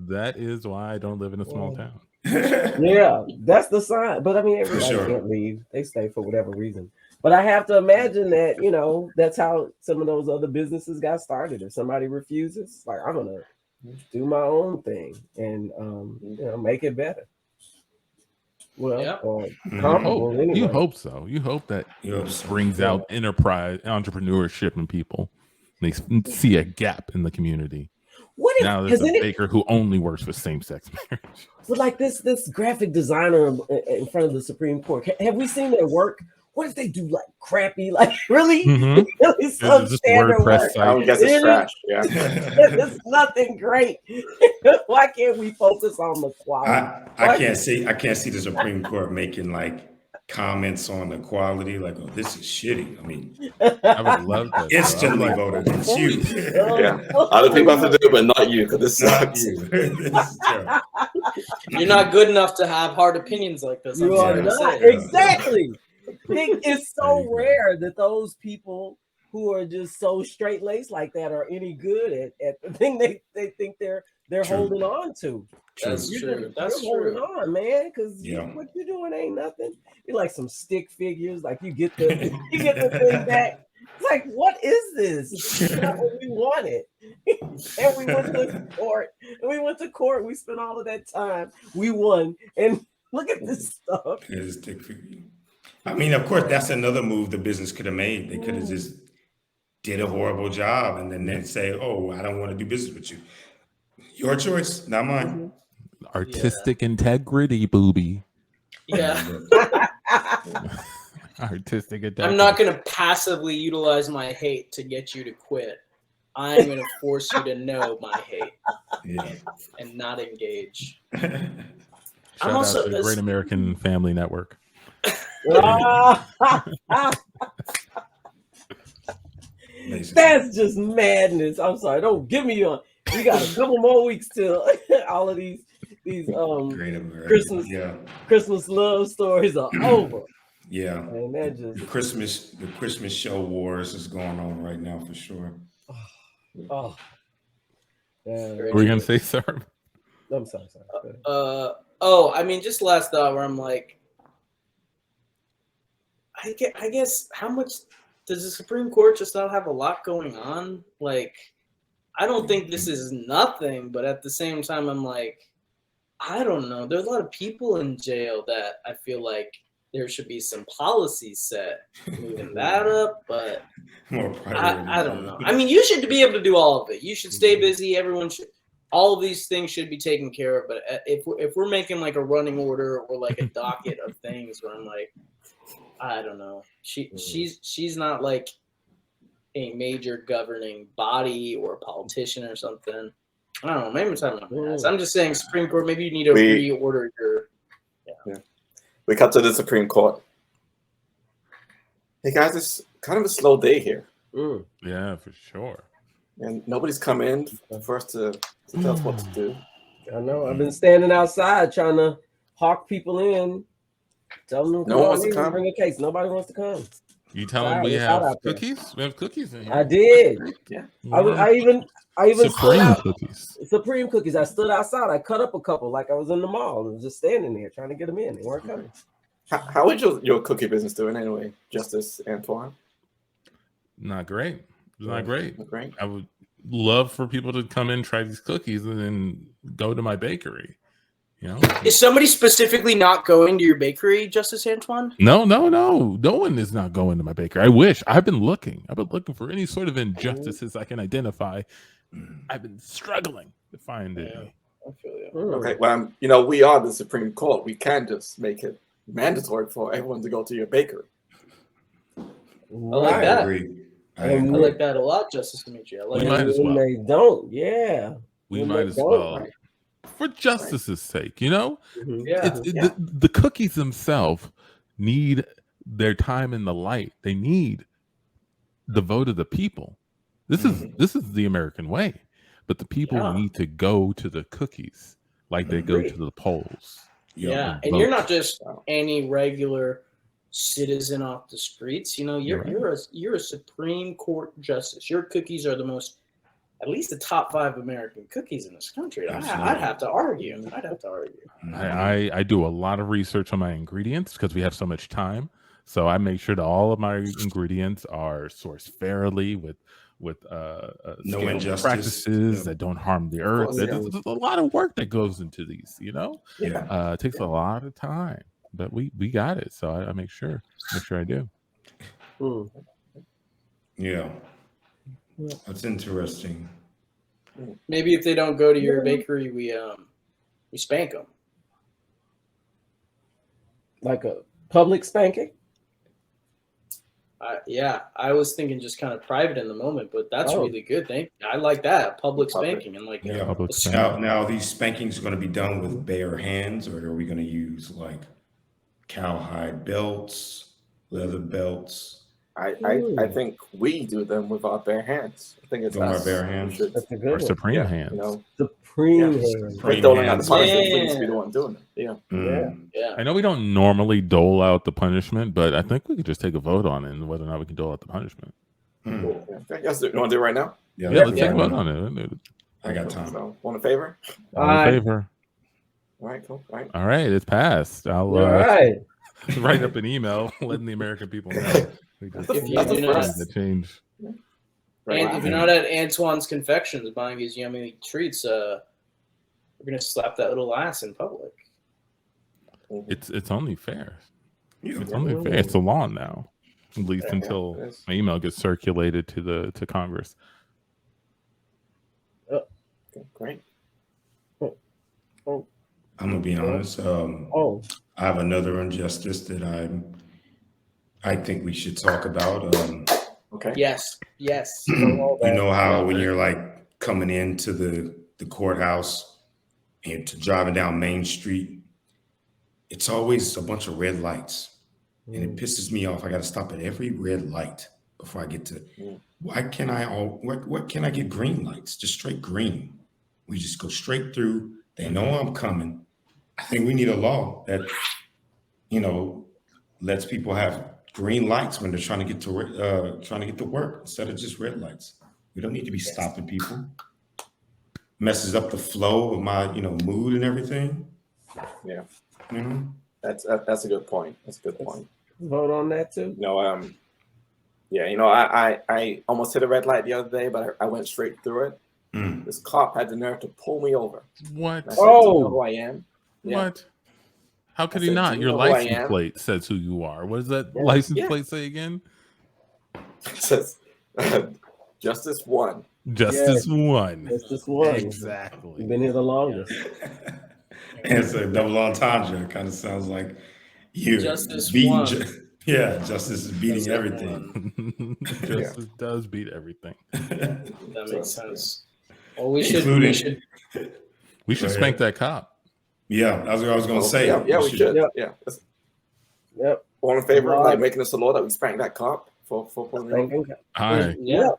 That is why I don't live in a small town. Yeah, that's the sign. But I mean, everybody can't leave. They stay for whatever reason. But I have to imagine that, that's how some of those other businesses got started. If somebody refuses, like, I'm going to do my own thing and, make it better. Well, comparable anyway. You hope so. You hope that brings out enterprise, entrepreneurship in people. They see a gap in the community. What if, now there's a baker who only works with same-sex marriage? But like this graphic designer in front of the Supreme Court, have we seen their work? What if they do like crappy, like really substandard work? I would guess it's trash. Yeah, it's nothing great. Why can't we focus on the quality? I can't see the Supreme Court making like comments on the quality, like, oh, this is shitty. I mean, I would love that. Instantly voted against you. Yeah, other people have to do it, but not you, because this sucks. You're not good enough to have hard opinions like this. You are not. Exactly. It's so rare that those people who are just so straight laced like that are any good at the thing they think they're holding on to. That's true. That's true. Holding on, man, because what you're doing ain't nothing. You're like some stick figures. Like you get the thing back. It's like, what is this? It's not what we wanted. And we went to court. And we went to court. We spent all of that time. We won. And look at this stuff. Stick figure. I mean, of course, that's another move the business could have made. They could have just did a horrible job and then say, "Oh, I don't want to do business with you." Your choice, not mine. Artistic integrity, booby. Yeah. Artistic integrity. I'm not going to passively utilize my hate to get you to quit. I'm going to force you to know my hate and not engage. Shout out to the Great American Family Network. That's just madness. I'm sorry. Don't give me on. We got a couple more weeks till all of these Christmas love stories are over. Yeah, and that just the Christmas show wars is going on right now for sure. Oh, what were you gonna say, sir? I'm sorry. I mean, just last thought where I'm like, I guess how much does the Supreme Court just not have a lot going on? Like, I don't think this is nothing, but at the same time, I'm like, I don't know. There's a lot of people in jail that I feel like there should be some policies set moving that up, but I don't know. I mean, you should be able to do all of it. You should stay busy. Everyone should. All of these things should be taken care of. But if we're making like a running order or like a docket of things where I'm like, I don't know. She's not like a major governing body or a politician or something. I don't know. Maybe I'm talking about that. I'm just saying, Supreme Court. Maybe you need to reorder your. Yeah. We cut to the Supreme Court. Hey guys, it's kind of a slow day here. Yeah, for sure. And nobody's come in for us to tell us what to do. I know. I've been standing outside trying to hawk people in. Tell them no one wants to come. Bring a case. Nobody wants to come. You tell them we have cookies? We have cookies in here. I did. Yeah. I even Supreme cookies. Supreme cookies. I stood outside. I cut up a couple like I was in the mall and was just standing there trying to get them in. They weren't coming. How is your cookie business doing anyway, Justice Antoine? Not great. Not great. Not great. I would love for people to come in, try these cookies, and then go to my bakery. You know? Is somebody specifically not going to your bakery, Justice Antoine? No. No one is not going to my bakery. I wish. I've been looking for any sort of injustices I can identify. I've been struggling to find it. I feel you. Okay, well, we are the Supreme Court. We can't just make it mandatory for everyone to go to your bakery. I like that. I like that a lot, Justice Dimitri. We might as well. They don't. Yeah. We might as well. Right. For justice's sake, Yeah. The cookies themselves need their time in the light. They need the vote of the people. This is the American way, but the people need to go to the cookies like they go to the polls. Yeah, and you're not just any regular citizen off the streets. You're a Supreme Court justice. Your cookies are the most at least the top 5 American cookies in this country. I'd have to argue. I do a lot of research on my ingredients because we have so much time. So I make sure that all of my ingredients are sourced fairly with No scalable injustice. practices that don't harm the earth. Yeah. There's a lot of work that goes into these, Yeah. it takes a lot of time, but we got it. So I make sure I do. Yeah. That's interesting. Maybe if they don't go to your bakery, we spank them. Like a public spanking? I was thinking just kind of private in the moment, but that's really good. I like that public spanking and like Public spanking. Now these spankings are going to be done with bare hands, or are we going to use like cowhide belts, leather belts? I think we do them with our bare hands. I think it's With our us. bare hands? We should- That's a Or good one. supreme hands. You know, Supreme Yeah. hands. we're doling out the hands. punishment. We need to be the one doing it. Yeah. Mm. yeah. I know we don't normally dole out the punishment, but I think we could just take a vote on it and whether or not we can dole out the punishment. Mm. Cool. Yeah. Okay, yes, you want to do it right now? Yeah, let's take a Yeah. vote on it. I got time. So, one in favor? All in favor? All right, cool. All right. All right, it's passed. I'll All right. write up an email letting the American people know. We just If you That's do the not, first. the change. Right. and if you're not at Antoine's Confections buying these yummy treats, we're gonna slap that little ass in public. It's only fair. Yeah. It's only fair. It's the law now, at least Yeah, until it is. my email gets circulated to Congress. Okay, great. I'm gonna be honest. I have another injustice that I think we should talk about. Okay. Yes. You know how when you're like coming into the courthouse and to driving down Main Street, it's always a bunch of red lights, and it pisses me off. I got to stop at every red light before I get to. Why can what can I get green lights? Just straight green. We just go straight through. They know I'm coming. I think we need a law that, lets people have green lights when they're trying to get to work instead of just red lights. We don't need to be stopping people. Messes up the flow of my, mood and everything. Yeah. Mm-hmm. That's a good point. That's a good point. Vote on that too. I almost hit a red light the other day, but I went straight through it. Mm. This cop had the nerve to pull me over. What? And I said, "Do you know who I am?" Yeah. What? How could I he said, not? "Do you Your know who I license am?" plate says who you are. What does that license plate say again? It says, Justice 1. Justice 1. It's just one. Exactly. You've been here the longest. And it's a double entendre. It kind of sounds like you Justice beating. won. Justice is beating Justice everything. Justice does beat everything. That makes sense. Well, we should We should spank that cop. Yeah, that's what I was going to say. Yeah, we should. Yep. Yeah. Yep. All in favor of like making this a law that we spank that cop for pulling me over? Aye. Yeah.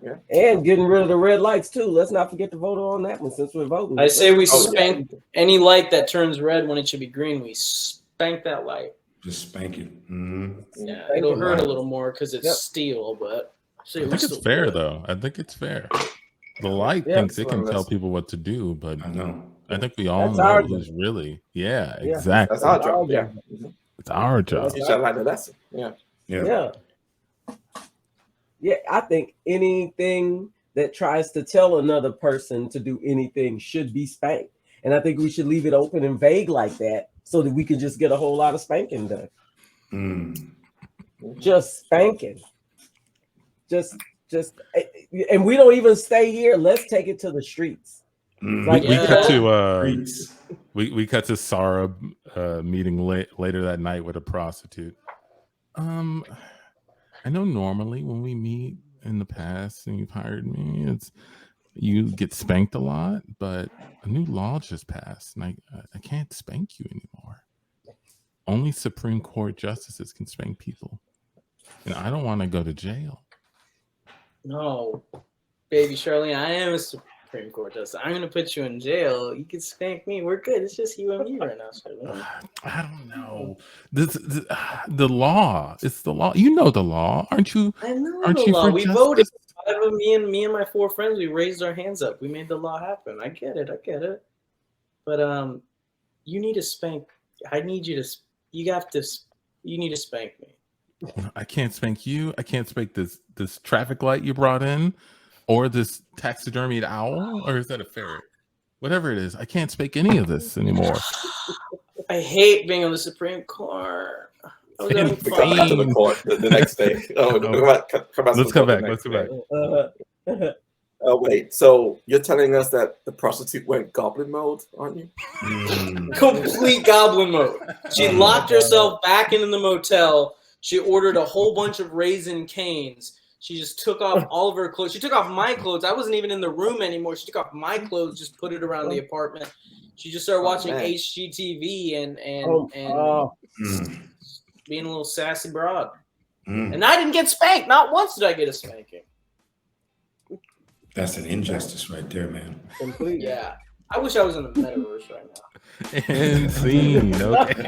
Yeah. And getting rid of the red lights too. Let's not forget to vote on that one since we're voting. I say we Oh, yeah. spank any light that turns red when it should be green. We spank that light. Just spank it. Mm-hmm. Yeah, Spank it'll it. hurt a little more because it's Yep. steel, but I think it's fair though. I think it's fair. The light thinks it can tell people what to do, but I know. I think we all That's know our who's really. Yeah, Yeah. exactly. That's our job. Yeah. It's our job. Teach that like a lesson. Yeah. Yeah. Yeah, I think anything that tries to tell another person to do anything should be spanked. And I think we should leave it open and vague like that so that we can just get a whole lot of spanking done. Mm. Just spanking. Just and we don't even stay here. Let's take it to the streets. Mm. Like, We cut to Streets. we cut to Saurabh meeting later that night with a prostitute. I know normally when we meet in the past and you've hired me, you get spanked a lot, but a new law just passed and I can't spank you anymore. Only Supreme Court justices can spank people. And I don't want to go to jail. No, baby Charlene, I am a Supreme Court justice. I'm gonna put you in jail. You can spank me. We're good. It's just you and me right now, Charlene. I don't know. The law. It's the law. You know the law, aren't you? I know Aren't the you law. for We justice? voted Me and my 4 friends, we raised our hands up. We made the law happen. I get it. But you need to spank. I need you to. You need to spank me. I can't spank you. I can't spank this traffic light you brought in, or this taxidermied owl, or is that a ferret? Whatever it is, I can't spank any of this anymore. I hate being on the Supreme Court. I was having We come back to the fun. court the next day. Let's come back. Let's come back. Oh wait, so you're telling us that the prostitute went goblin mode, aren't you? Complete goblin mode. She locked herself back into the motel. She ordered a whole bunch of Raisin Canes. She just took off all of her clothes. She took off my clothes. I wasn't even in the room anymore. She took off my clothes, just put it around the apartment. She just started watching HGTV and being a little sassy broad. And I didn't get spanked. Not once did I get a spanking. That's an injustice right there, man. Completely. Yeah. I wish I was in the metaverse right now. And scene. Okay.